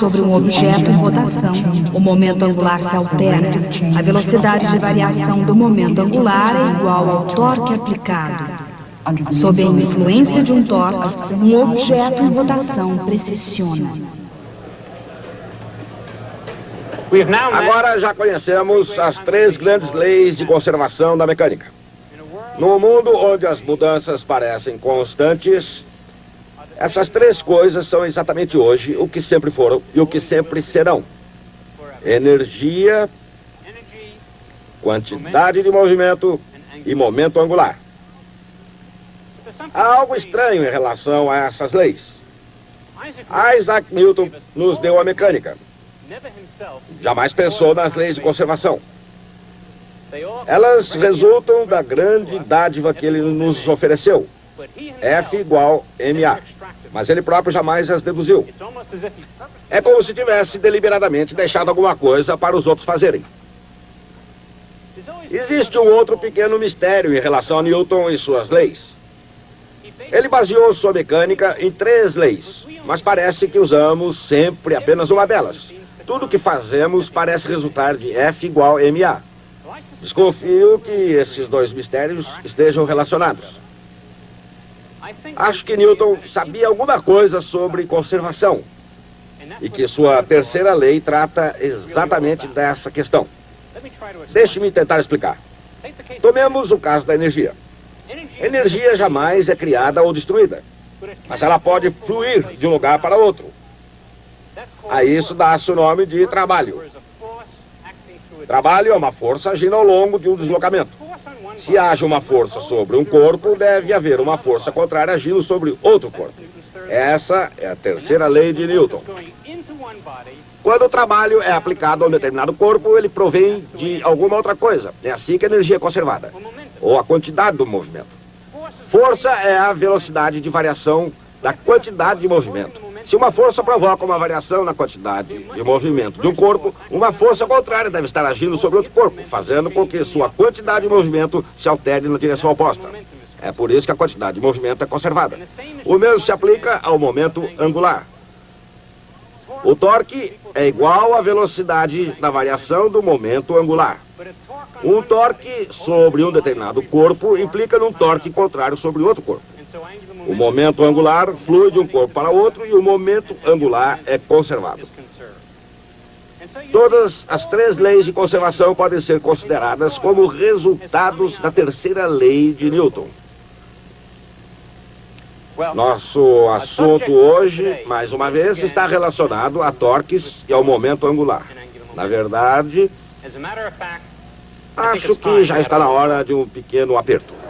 sobre um objeto em rotação, o momento angular se altera. A velocidade de variação do momento angular é igual ao torque aplicado. Sob a influência de um torque, um objeto em rotação precessiona. Agora já conhecemos as 3 grandes leis de conservação da mecânica. No mundo onde as mudanças parecem constantes, essas 3 coisas são exatamente hoje o que sempre foram e o que sempre serão: energia, quantidade de movimento e momento angular. Há algo estranho em relação a essas leis. Isaac Newton nos deu a mecânica. Jamais pensou nas leis de conservação. Elas resultam da grande dádiva que ele nos ofereceu. F igual ma. Mas ele próprio jamais as deduziu. É como se tivesse deliberadamente deixado alguma coisa para os outros fazerem. Existe um outro pequeno mistério em relação a Newton e suas leis. Ele baseou sua mecânica em 3 leis, mas parece que usamos sempre apenas uma delas. Tudo que fazemos parece resultar de F igual ma. Desconfio que esses 2 mistérios estejam relacionados. Acho que Newton sabia alguma coisa sobre conservação e que sua 3ª lei trata exatamente dessa questão. Deixe-me tentar explicar. Tomemos o caso da energia. Energia jamais é criada ou destruída, mas ela pode fluir de um lugar para outro. A isso dá-se o nome de trabalho. Trabalho é uma força agindo ao longo de um deslocamento. Se haja uma força sobre um corpo, deve haver uma força contrária agindo sobre outro corpo. Essa é a 3ª lei de Newton. Quando o trabalho é aplicado a um determinado corpo, ele provém de alguma outra coisa. É assim que a energia é conservada, ou a quantidade do movimento. Força é a velocidade de variação da quantidade de movimento. Se uma força provoca uma variação na quantidade de movimento de um corpo, uma força contrária deve estar agindo sobre outro corpo, fazendo com que sua quantidade de movimento se altere na direção oposta. É por isso que a quantidade de movimento é conservada. O mesmo se aplica ao momento angular. O torque é igual à velocidade da variação do momento angular. Um torque sobre um determinado corpo implica num torque contrário sobre outro corpo. O momento angular flui de um corpo para outro e o momento angular é conservado. Todas as 3 leis de conservação podem ser consideradas como resultados da 3ª lei de Newton. Nosso assunto hoje, mais uma vez, está relacionado a torques e ao momento angular. Na verdade, acho que já está na hora de um pequeno aperto.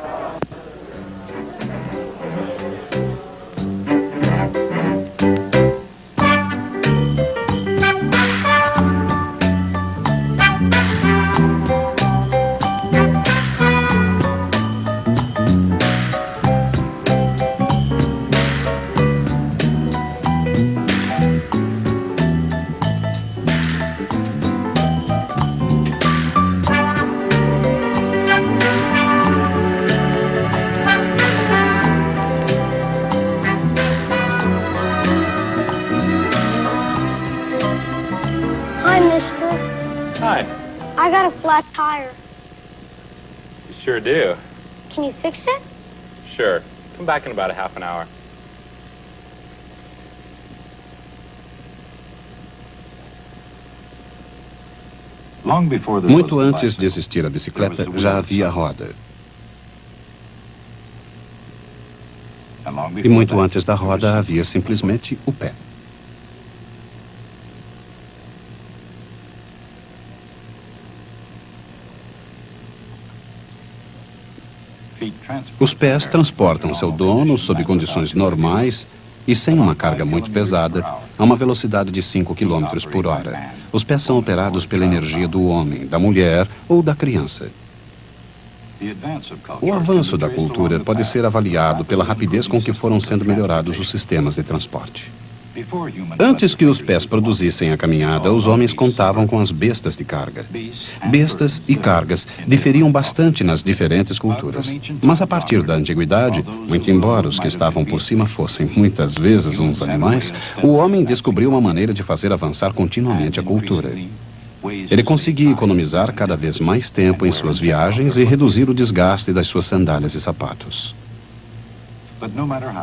I got a flat tire. You sure do. Can you fix it? Sure. Come back in about a half an hour. Muito antes de existir a bicicleta, já havia a roda. E muito antes da roda havia simplesmente o pé. Os pés transportam seu dono sob condições normais e sem uma carga muito pesada, a uma velocidade de 5 km por hora. Os pés são operados pela energia do homem, da mulher ou da criança. O avanço da cultura pode ser avaliado pela rapidez com que foram sendo melhorados os sistemas de transporte. Antes que os pés produzissem a caminhada, os homens contavam com as bestas de carga. Bestas e cargas diferiam bastante nas diferentes culturas. Mas a partir da antiguidade, muito embora os que estavam por cima fossem muitas vezes uns animais, o homem descobriu uma maneira de fazer avançar continuamente a cultura. Ele conseguia economizar cada vez mais tempo em suas viagens e reduzir o desgaste das suas sandálias e sapatos.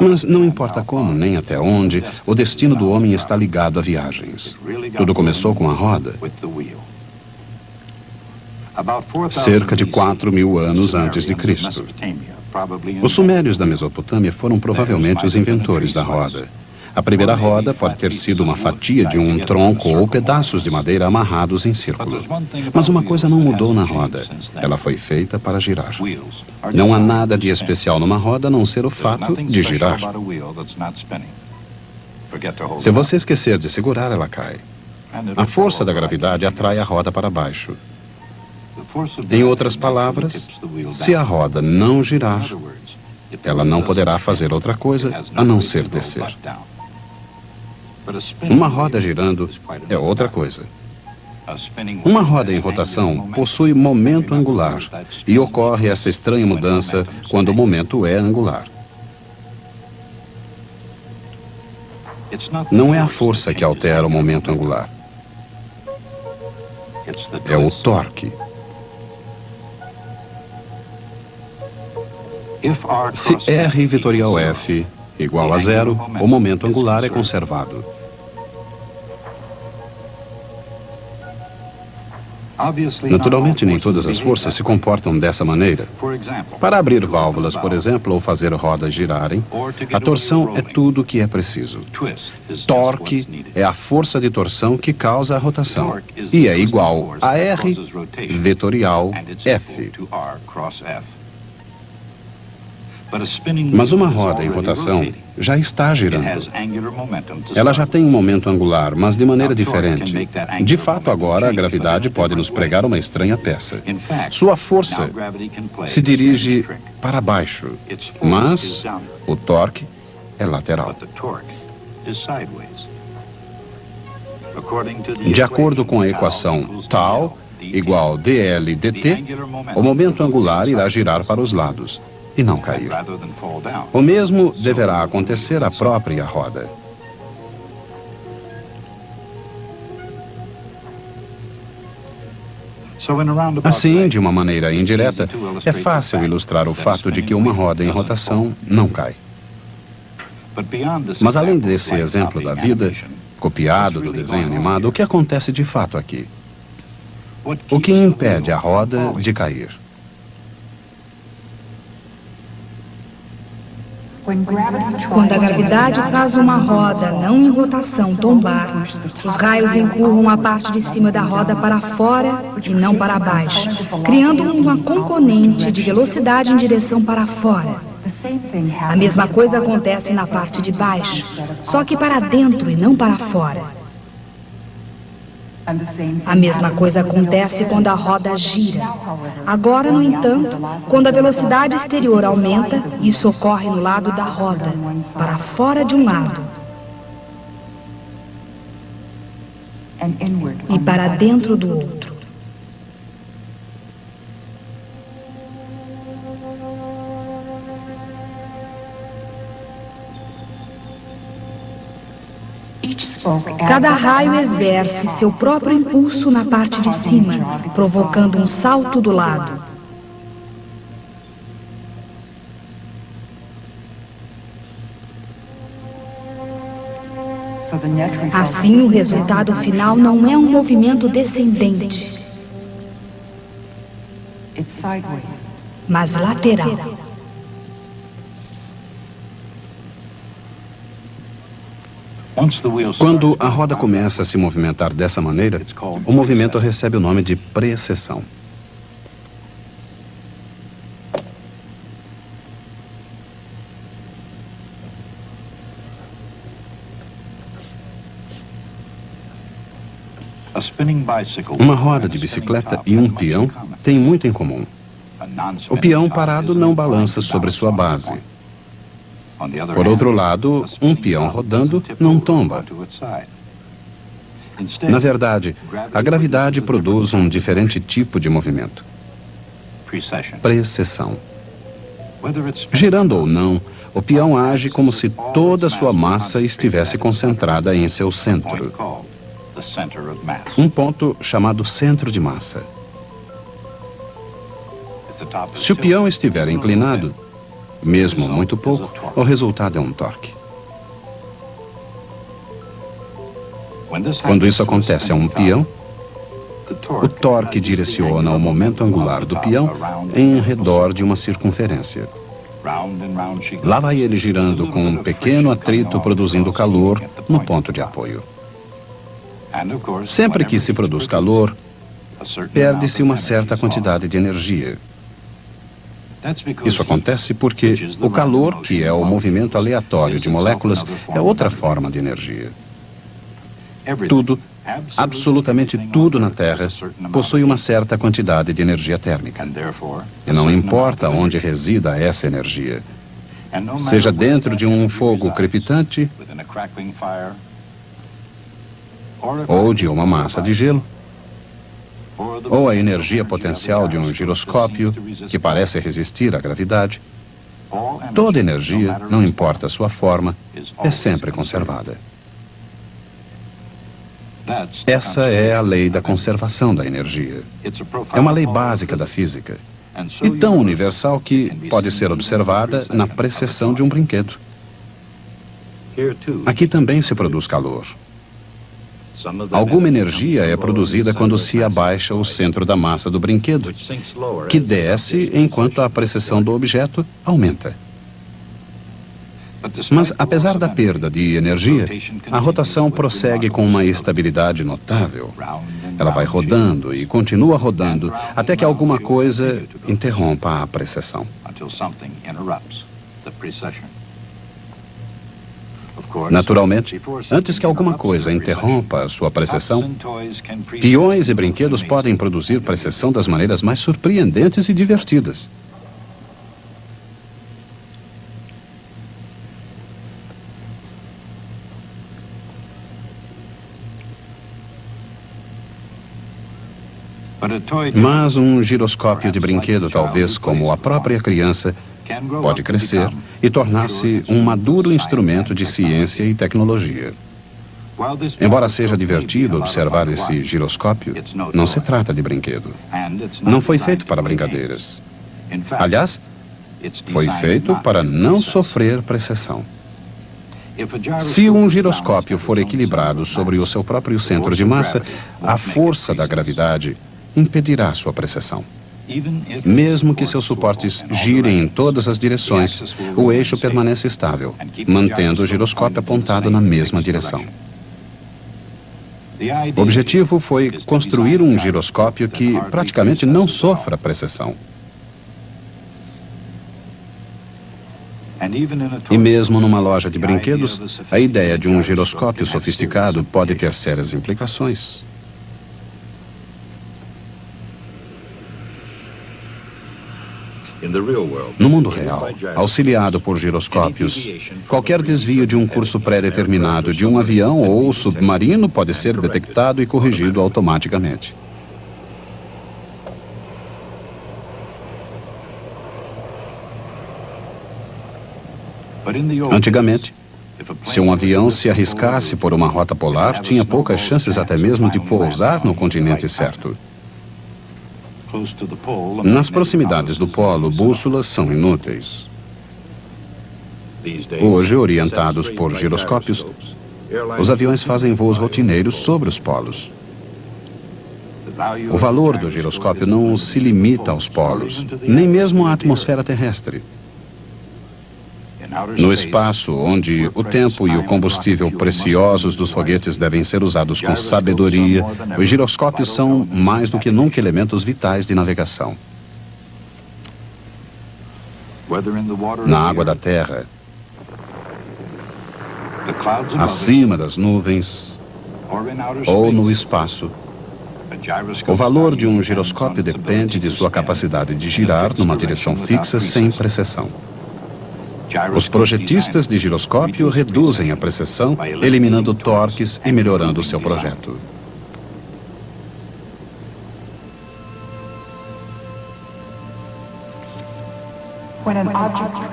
Mas não importa como, nem até onde, o destino do homem está ligado a viagens. Tudo começou com a roda. Cerca de 4.000 anos antes de Cristo. Os sumérios da Mesopotâmia foram provavelmente os inventores da roda. A primeira roda pode ter sido uma fatia de um tronco ou pedaços de madeira amarrados em círculo. Mas uma coisa não mudou na roda. Ela foi feita para girar. Não há nada de especial numa roda a não ser o fato de girar. Se você esquecer de segurar, ela cai. A força da gravidade atrai a roda para baixo. Em outras palavras, se a roda não girar, ela não poderá fazer outra coisa a não ser descer. Uma roda girando é outra coisa. Uma roda em rotação possui momento angular e ocorre essa estranha mudança quando o momento é angular. Não é a força que altera o momento angular. É o torque. Se R vetorial F igual a 0, o momento angular é conservado. Naturalmente, nem todas as forças se comportam dessa maneira. Para abrir válvulas, por exemplo, ou fazer rodas girarem, a torção é tudo o que é preciso. Torque é a força de torção que causa a rotação, e é igual a R vetorial F. Mas uma roda em rotação já está girando. Ela já tem um momento angular, mas de maneira diferente. De fato, agora a gravidade pode nos pregar uma estranha peça. Sua força se dirige para baixo, mas o torque é lateral. De acordo com a equação tau igual dl dt, o momento angular irá girar para os lados e não cair. O mesmo deverá acontecer à própria roda. Assim, de uma maneira indireta, é fácil ilustrar o fato de que uma roda em rotação não cai. Mas além desse exemplo da vida, copiado do desenho animado, o que acontece de fato aqui? O que impede a roda de cair? Quando a gravidade faz uma roda não em rotação tombar, os raios empurram a parte de cima da roda para fora e não para baixo, criando uma componente de velocidade em direção para fora. A mesma coisa acontece na parte de baixo, só que para dentro e não para fora. A mesma coisa acontece quando a roda gira. Agora, no entanto, quando a velocidade exterior aumenta, isso ocorre no lado da roda, para fora de um lado e para dentro do outro. Cada raio exerce seu próprio impulso na parte de cima, provocando um salto do lado. Assim, o resultado final não é um movimento descendente, mas lateral. Quando a roda começa a se movimentar dessa maneira, o movimento recebe o nome de precessão. Uma roda de bicicleta e um peão têm muito em comum. O peão parado não balança sobre sua base. Por outro lado, um peão rodando não tomba. Na verdade, a gravidade produz um diferente tipo de movimento. Precessão. Girando ou não, o peão age como se toda sua massa estivesse concentrada em seu centro. Um ponto chamado centro de massa. Se o peão estiver inclinado, mesmo muito pouco, o resultado é um torque. Quando isso acontece a um peão, o torque direciona o momento angular do peão em redor de uma circunferência. Lá vai ele girando com um pequeno atrito produzindo calor no ponto de apoio. Sempre que se produz calor, perde-se uma certa quantidade de energia. Isso acontece porque o calor, que é o movimento aleatório de moléculas, é outra forma de energia. Tudo, absolutamente tudo na Terra, possui uma certa quantidade de energia térmica. E não importa onde resida essa energia, seja dentro de um fogo crepitante ou de uma massa de gelo, ou a energia potencial de um giroscópio que parece resistir à gravidade, toda energia, não importa a sua forma, é sempre conservada. Essa é a lei da conservação da energia. É uma lei básica da física e tão universal que pode ser observada na precessão de um brinquedo. Aqui também se produz calor. Alguma energia é produzida quando se abaixa o centro da massa do brinquedo, que desce enquanto a precessão do objeto aumenta. Mas, apesar da perda de energia, a rotação prossegue com uma estabilidade notável. Ela vai rodando e continua rodando até que alguma coisa interrompa a precessão. Naturalmente, antes que alguma coisa interrompa a sua precessão, peões e brinquedos podem produzir precessão das maneiras mais surpreendentes e divertidas. Mas um giroscópio de brinquedo, talvez como a própria criança, pode crescer e tornar-se um maduro instrumento de ciência e tecnologia. Embora seja divertido observar esse giroscópio, não se trata de brinquedo. Não foi feito para brincadeiras. Aliás, foi feito para não sofrer precessão. Se um giroscópio for equilibrado sobre o seu próprio centro de massa, a força da gravidade impedirá sua precessão. Mesmo que seus suportes girem em todas as direções, o eixo permanece estável, mantendo o giroscópio apontado na mesma direção. O objetivo foi construir um giroscópio que praticamente não sofra precessão. E mesmo numa loja de brinquedos, a ideia de um giroscópio sofisticado pode ter sérias implicações. No mundo real, auxiliado por giroscópios, qualquer desvio de um curso pré-determinado de um avião ou submarino pode ser detectado e corrigido automaticamente. Antigamente, se um avião se arriscasse por uma rota polar, tinha poucas chances até mesmo de pousar no continente certo. Nas proximidades do polo, bússolas são inúteis. Hoje, orientados por giroscópios, os aviões fazem voos rotineiros sobre os polos. O valor do giroscópio não se limita aos polos, nem mesmo à atmosfera terrestre. No espaço, onde o tempo e o combustível preciosos dos foguetes devem ser usados com sabedoria, os giroscópios são, mais do que nunca, elementos vitais de navegação. Na água da Terra, acima das nuvens ou no espaço, o valor de um giroscópio depende de sua capacidade de girar numa direção fixa sem precessão. Os projetistas de giroscópio reduzem a precessão, eliminando torques e melhorando seu projeto.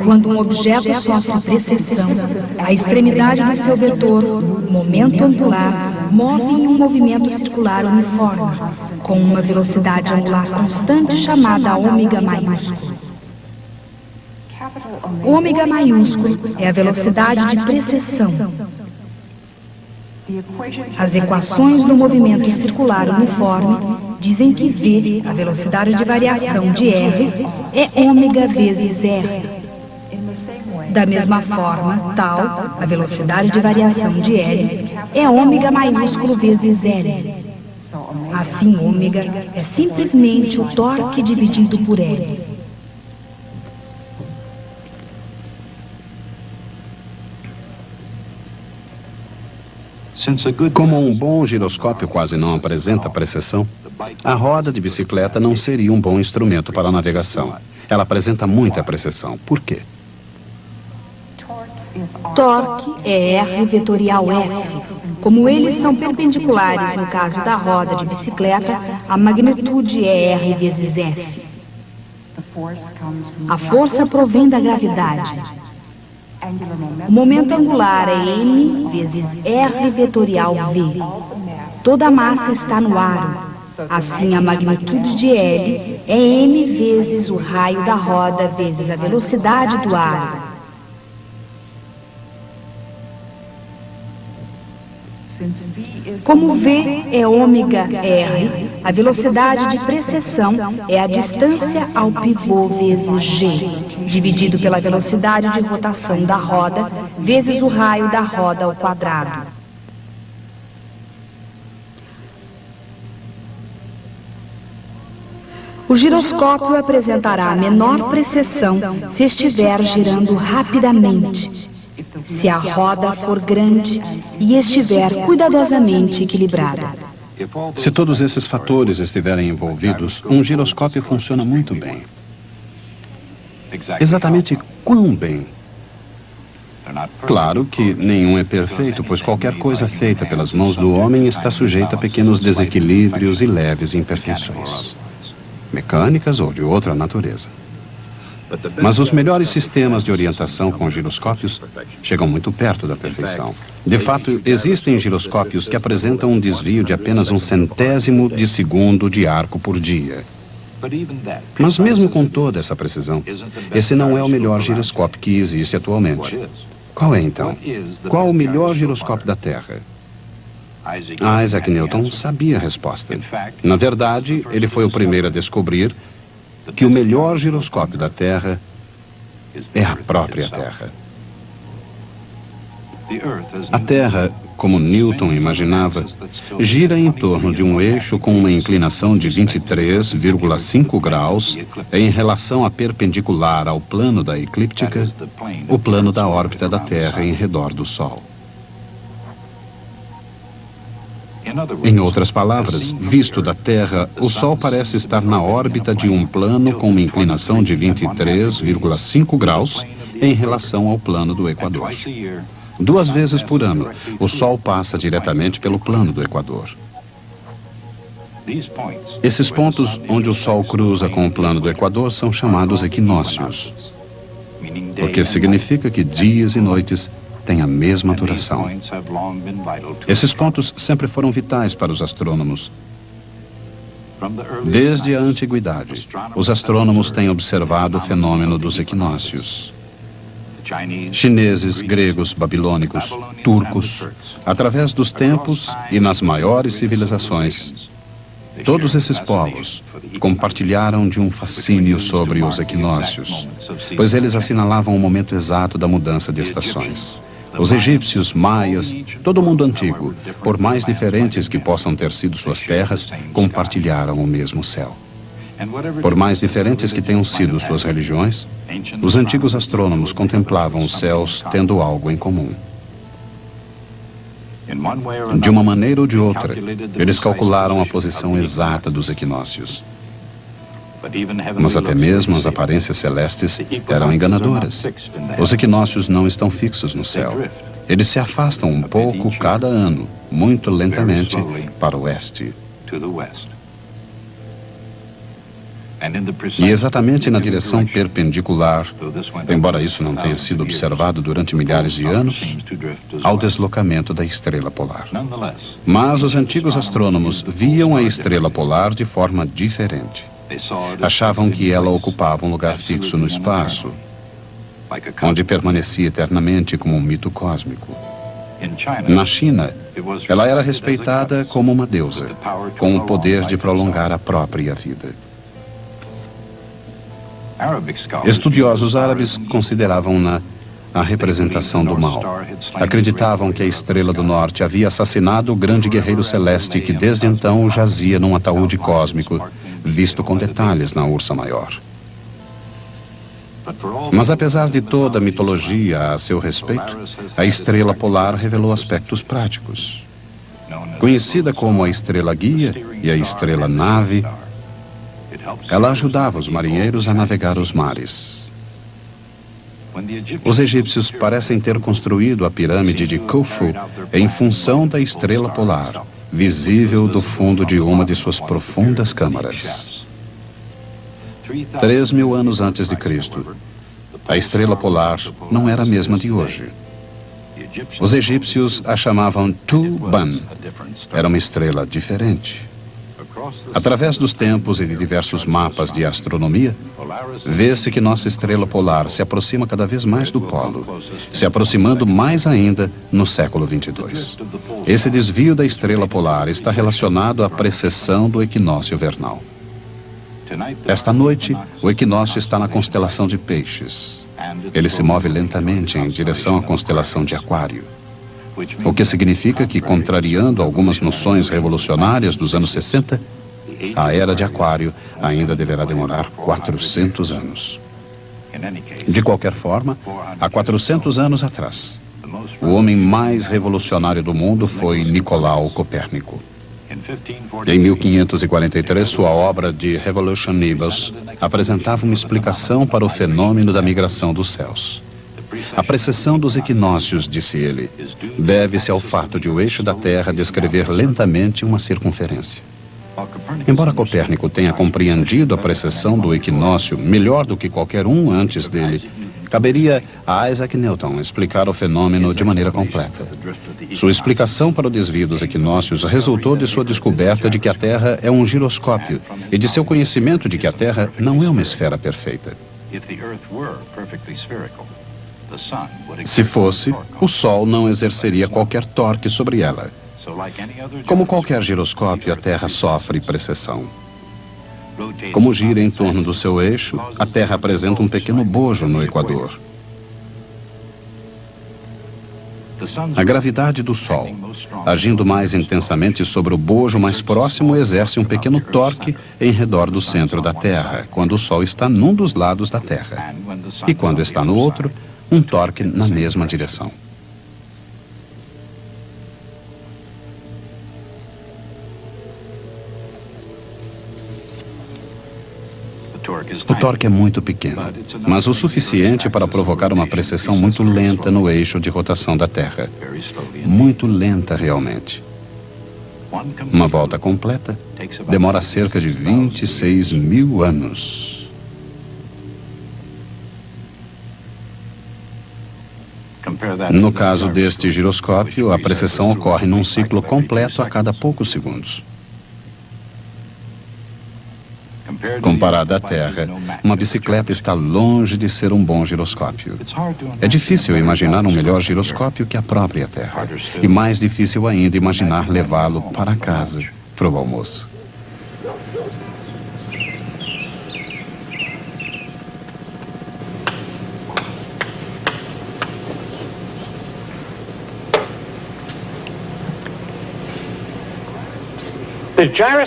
Quando um objeto sofre precessão, a extremidade do seu vetor, o momento angular, move em um movimento circular uniforme, com uma velocidade angular constante chamada ômega maiúsculo. Ômega maiúsculo é a velocidade de precessão. As equações do movimento circular uniforme dizem que V, a velocidade de variação de R, é ômega vezes R. Da mesma forma, tal, a velocidade de variação de L, é ômega maiúsculo vezes L. Assim, ômega é simplesmente o torque dividido por L. Como um bom giroscópio quase não apresenta precessão, a roda de bicicleta não seria um bom instrumento para a navegação. Ela apresenta muita precessão. Por quê? Torque é R vetorial F. Como eles são perpendiculares no caso da roda de bicicleta, a magnitude é R vezes F. A força provém da gravidade. O momento angular é M vezes R vetorial V. Toda a massa está no aro. Assim, a magnitude de L é M vezes o raio da roda vezes a velocidade do aro. Como V é ômega R, a velocidade de precessão é a distância ao pivô vezes G, dividido pela velocidade de rotação da roda vezes o raio da roda ao quadrado. O giroscópio apresentará a menor precessão se estiver girando rapidamente, se a roda for grande e estiver cuidadosamente equilibrada. Se todos esses fatores estiverem envolvidos, um giroscópio funciona muito bem. Exatamente quão bem? Claro que nenhum é perfeito, pois qualquer coisa feita pelas mãos do homem está sujeita a pequenos desequilíbrios e leves imperfeições, mecânicas ou de outra natureza. Mas os melhores sistemas de orientação com giroscópios chegam muito perto da perfeição. De fato, existem giroscópios que apresentam um desvio de apenas 1/100º de segundo de arco por dia. Mas mesmo com toda essa precisão, esse não é o melhor giroscópio que existe atualmente. Qual é então? Qual o melhor giroscópio da Terra? Isaac Newton sabia a resposta. Na verdade, ele foi o primeiro a descobrir que o melhor giroscópio da Terra é a própria Terra. A Terra, como Newton imaginava, gira em torno de um eixo com uma inclinação de 23,5 graus em relação à perpendicular ao plano da eclíptica, o plano da órbita da Terra em redor do Sol. Em outras palavras, visto da Terra, o Sol parece estar na órbita de um plano com uma inclinação de 23,5 graus em relação ao plano do Equador. 2 vezes por ano, o Sol passa diretamente pelo plano do Equador. Esses pontos onde o Sol cruza com o plano do Equador são chamados equinócios, porque significa que dias e noites têm a mesma duração. Esses pontos sempre foram vitais para os astrônomos. Desde a antiguidade, os astrônomos têm observado o fenômeno dos equinócios. Chineses, gregos, babilônicos, turcos, através dos tempos e nas maiores civilizações, todos esses povos compartilharam de um fascínio sobre os equinócios, pois eles assinalavam o momento exato da mudança de estações. Os egípcios, maias, todo o mundo antigo, por mais diferentes que possam ter sido suas terras, compartilharam o mesmo céu. Por mais diferentes que tenham sido suas religiões, os antigos astrônomos contemplavam os céus tendo algo em comum. De uma maneira ou de outra, eles calcularam a posição exata dos equinócios. Mas até mesmo as aparências celestes eram enganadoras. Os equinócios não estão fixos no céu. Eles se afastam um pouco cada ano, muito lentamente, para o oeste. E exatamente na direção perpendicular, embora isso não tenha sido observado durante milhares de anos, ao deslocamento da estrela polar. Mas os antigos astrônomos viam a estrela polar de forma diferente. Achavam que ela ocupava um lugar fixo no espaço, onde permanecia eternamente como um mito cósmico. Na China, ela era respeitada como uma deusa, com o poder de prolongar a própria vida. Estudiosos árabes consideravam-na a representação do mal. Acreditavam que a estrela do norte havia assassinado o grande guerreiro celeste que desde então jazia num ataúde cósmico, visto com detalhes na Ursa Maior. Mas apesar de toda a mitologia a seu respeito, a estrela polar revelou aspectos práticos. Conhecida como a estrela guia e a estrela nave, ela ajudava os marinheiros a navegar os mares. Os egípcios parecem ter construído a pirâmide de Khufu em função da estrela polar, visível do fundo de uma de suas profundas câmaras. 3.000 anos antes de Cristo, a estrela polar não era a mesma de hoje. Os egípcios a chamavam Tu-Ban. Era uma estrela diferente. Através dos tempos e de diversos mapas de astronomia, vê-se que nossa estrela polar se aproxima cada vez mais do polo, se aproximando mais ainda no século 22. Esse desvio da estrela polar está relacionado à precessão do equinócio vernal. Esta noite, o equinócio está na constelação de Peixes. Ele se move lentamente em direção à constelação de Aquário. O que significa que, contrariando algumas noções revolucionárias dos anos 60, a era de Aquário ainda deverá demorar 400 anos. De qualquer forma, há 400 anos atrás, o homem mais revolucionário do mundo foi Nicolau Copérnico. Em 1543, sua obra de Revolution Nibus apresentava uma explicação para o fenômeno da migração dos céus. A precessão dos equinócios, disse ele, deve-se ao fato de o eixo da Terra descrever lentamente uma circunferência. Embora Copérnico tenha compreendido a precessão do equinócio melhor do que qualquer um antes dele, caberia a Isaac Newton explicar o fenômeno de maneira completa. Sua explicação para o desvio dos equinócios resultou de sua descoberta de que a Terra é um giroscópio e de seu conhecimento de que a Terra não é uma esfera perfeita. Se fosse, o Sol não exerceria qualquer torque sobre ela. Como qualquer giroscópio, a Terra sofre precessão. Como gira em torno do seu eixo, a Terra apresenta um pequeno bojo no equador. A gravidade do Sol, agindo mais intensamente sobre o bojo mais próximo, exerce um pequeno torque em redor do centro da Terra, quando o Sol está num dos lados da Terra. E quando está no outro, um torque na mesma direção. O torque é muito pequeno, mas o suficiente para provocar uma precessão muito lenta no eixo de rotação da Terra. Muito lenta, realmente. Uma volta completa demora cerca de 26.000 anos. No caso deste giroscópio, a precessão ocorre num ciclo completo a cada poucos segundos. Comparada à Terra, uma bicicleta está longe de ser um bom giroscópio. É difícil imaginar um melhor giroscópio que a própria Terra. E mais difícil ainda imaginar levá-lo para casa, para o almoço.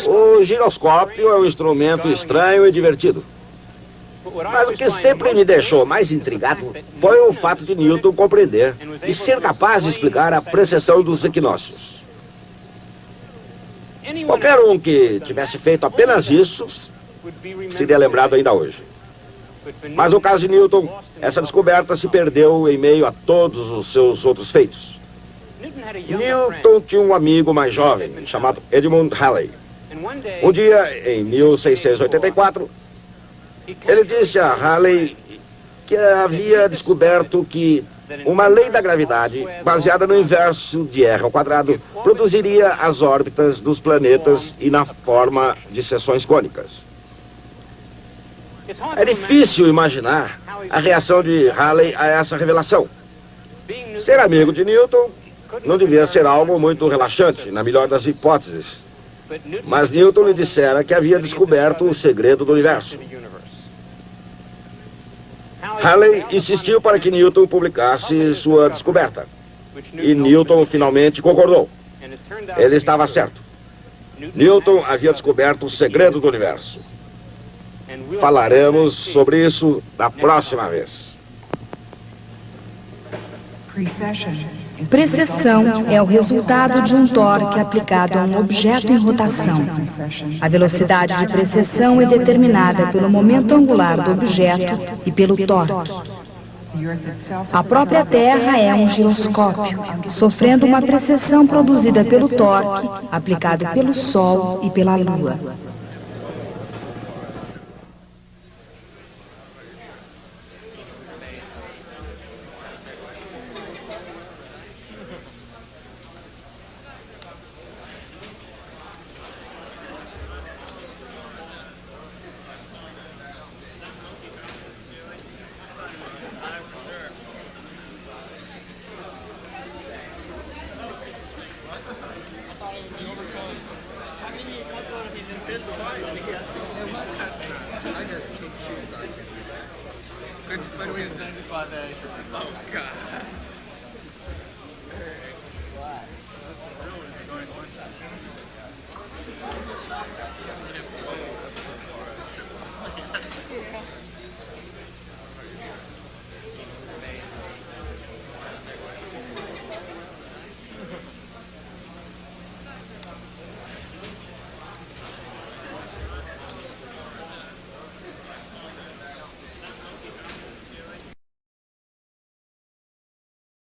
O giroscópio é um instrumento estranho e divertido. Mas o que sempre me deixou mais intrigado foi o fato de Newton compreender e ser capaz de explicar a precessão dos equinócios. Qualquer um que tivesse feito apenas isso seria lembrado ainda hoje. Mas no caso de Newton, essa descoberta se perdeu em meio a todos os seus outros feitos. Newton tinha um amigo mais jovem, chamado Edmund Halley. Um dia, em 1684, ele disse a Halley que havia descoberto que uma lei da gravidade, baseada no inverso de r ao quadrado, produziria as órbitas dos planetas e na forma de seções cônicas. É difícil imaginar a reação de Halley a essa revelação. Ser amigo de Newton não devia ser algo muito relaxante, na melhor das hipóteses. Mas Newton lhe dissera que havia descoberto o segredo do universo. Halley insistiu para que Newton publicasse sua descoberta. E Newton finalmente concordou. Ele estava certo. Newton havia descoberto o segredo do universo. Falaremos sobre isso na próxima vez. Precessão é o resultado de um torque aplicado a um objeto em rotação. A velocidade de precessão é determinada pelo momento angular do objeto e pelo torque. A própria Terra é um giroscópio, sofrendo uma precessão produzida pelo torque, aplicado pelo Sol e pela Lua. When we was 95 days. Oh, God.